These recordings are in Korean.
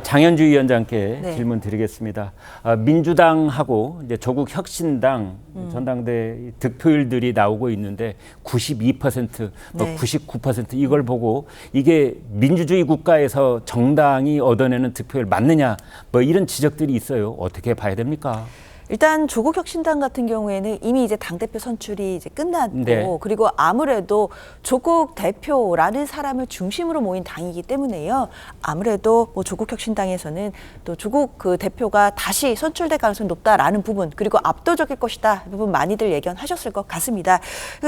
장현주 위원장께 네. 질문 드리겠습니다. 민주당하고 이제 조국 혁신당 전당대 득표율들이 나오고 있는데 92%, 네. 99% 이걸 보고 이게 민주주의 국가에서 정당이 얻어내는 득표율 맞느냐 뭐 이런 지적들이 있어요. 어떻게 봐야 됩니까? 일단 조국 혁신당 같은 경우에는 이미 이제 당대표 선출이 이제 끝났고 네. 그리고 아무래도 조국 대표라는 사람을 중심으로 모인 당이기 때문에요. 아무래도 뭐 조국 혁신당에서는 또 조국 그 대표가 다시 선출될 가능성이 높다라는 부분 그리고 압도적일 것이다 이 부분 많이들 예견하셨을 것 같습니다.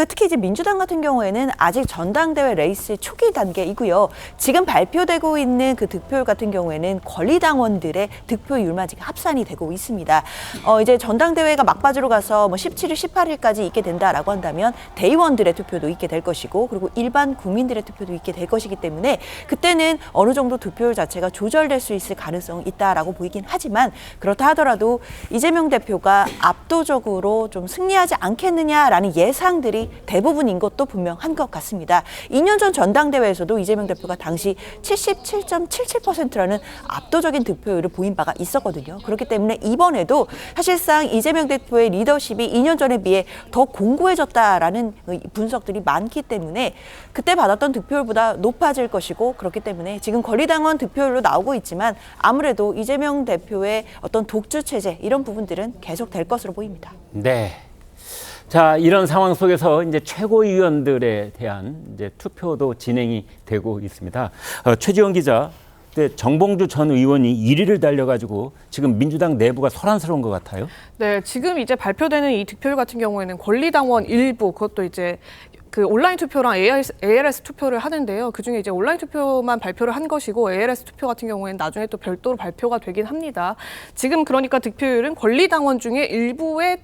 특히 이제 민주당 같은 경우에는 아직 전당대회 레이스 초기 단계이고요. 지금 발표되고 있는 그 득표율 같은 경우에는 권리당원들의 득표율만 지금 합산이 되고 있습니다. 이제 전당대회가 막바지로 가서 뭐 17일, 18일까지 있게 된다라고 한다면 대의원들의 투표도 있게 될 것이고 그리고 일반 국민들의 투표도 있게 될 것이기 때문에 그때는 어느 정도 득표율 자체가 조절될 수 있을 가능성이 있다라고 보이긴 하지만 그렇다 하더라도 이재명 대표가 압도적으로 좀 승리하지 않겠느냐라는 예상들이 대부분인 것도 분명한 것 같습니다. 2년 전 전당대회에서도 이재명 대표가 당시 77.77%라는 압도적인 득표율을 보인 바가 있었거든요. 그렇기 때문에 이번에도 사실상 이재명 대표의 리더십이 2년 전에 비해 더 공고해졌다라는 분석들이 많기 때문에 그때 받았던 득표율보다 높아질 것이고 그렇기 때문에 지금 권리당원 득표율로 나오고 있지만 아무래도 이재명 대표의 어떤 독주 체제 이런 부분들은 계속될 것으로 보입니다. 네. 자, 이런 상황 속에서 이제 최고위원들에 대한 이제 투표도 진행이 되고 있습니다. 최지원 기자. 근데 정봉주 전 의원이 1위를 달려가지고 지금 민주당 내부가 소란스러운 것 같아요. 네, 지금 이제 발표되는 이 득표율 같은 경우에는 권리당원 일부, 그것도 이제 그 온라인 투표랑 ALS 투표를 하는데요. 그중에 이제 온라인 투표만 발표를 한 것이고 ALS 투표 같은 경우에는 나중에 또 별도로 발표가 되긴 합니다. 지금 그러니까 득표율은 권리당원 중에 일부의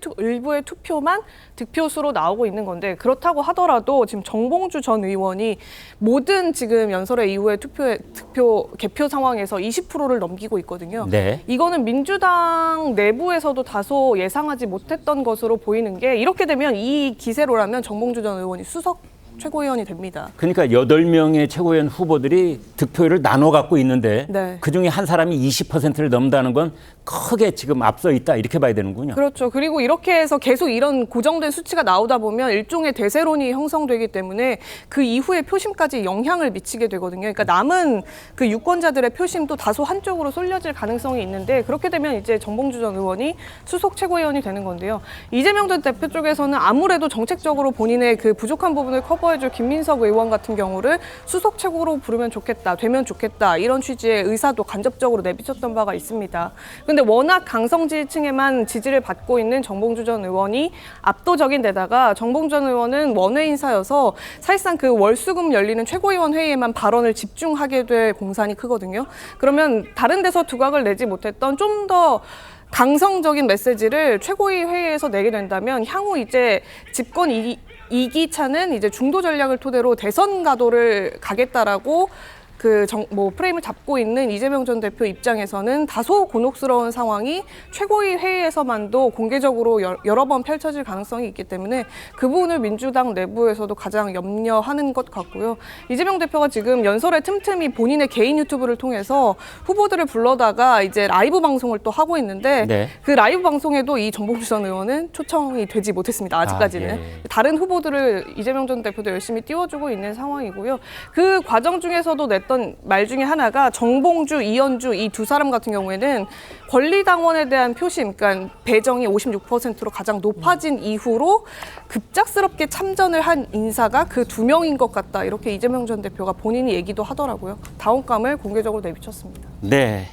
투표만 득표수로 나오고 있는 건데 그렇다고 하더라도 지금 정봉주 전 의원이 모든 지금 연설회 이후에 개표 상황에서 20%를 넘기고 있거든요. 네. 이거는 민주당 내부에서도 다소 예상하지 못했던 것으로 보이는 게 이렇게 되면 이 기세로라면 정봉주 전 의원이 수석 최고위원이 됩니다. 그러니까 8명의 최고위원 후보들이 득표율을 나눠 갖고 있는데 네. 그중에 한 사람이 20%를 넘는다는 건 크게 지금 앞서 있다 이렇게 봐야 되는군요. 그렇죠. 그리고 이렇게 해서 계속 이런 고정된 수치가 나오다 보면 일종의 대세론이 형성되기 때문에 그 이후의 표심까지 영향을 미치게 되거든요. 그러니까 남은 그 유권자들의 표심도 다소 한쪽으로 쏠려질 가능성이 있는데 그렇게 되면 이제 정봉주 전 의원이 수석 최고위원이 되는 건데요. 이재명 전 대표 쪽에서는 아무래도 정책적으로 본인의 그 부족한 부분을 커버해줄 김민석 의원 같은 경우를 수석 최고로 부르면 좋겠다, 되면 좋겠다 이런 취지의 의사도 간접적으로 내비쳤던 바가 있습니다. 근데 워낙 강성 지지층에만 지지를 받고 있는 정봉주 전 의원이 압도적인 데다가 정봉주 전 의원은 원외 인사여서 사실상 그 월수금 열리는 최고위원 회의에만 발언을 집중하게 될 공산이 크거든요. 그러면 다른 데서 두각을 내지 못했던 좀 더 강성적인 메시지를 최고위 회의에서 내게 된다면 향후 이제 집권 2기차는 이제 중도 전략을 토대로 대선 가도를 가겠다라고 프레임을 잡고 있는 이재명 전 대표 입장에서는 다소 곤혹스러운 상황이 최고위 회의에서만도 공개적으로 여러 번 펼쳐질 가능성이 있기 때문에 그 부분을 민주당 내부에서도 가장 염려하는 것 같고요. 이재명 대표가 지금 연설에 틈틈이 본인의 개인 유튜브를 통해서 후보들을 불러다가 이제 라이브 방송을 또 하고 있는데 네. 그 라이브 방송에도 이 정봉주 전 의원은 초청이 되지 못했습니다. 아직까지는. 예. 다른 후보들을 이재명 전 대표도 열심히 띄워주고 있는 상황이고요. 그 과정 중에서도 냈던 말 중에 하나가 정봉주, 이현주 이 두 사람 같은 경우에는 권리당원에 대한 표심, 그러니까 배정이 56%로 가장 높아진 이후로 급작스럽게 참전을 한 인사가 그 두 명인 것 같다. 이렇게 이재명 전 대표가 본인이 얘기도 하더라고요. 다운감을 공개적으로 내비쳤습니다. 네.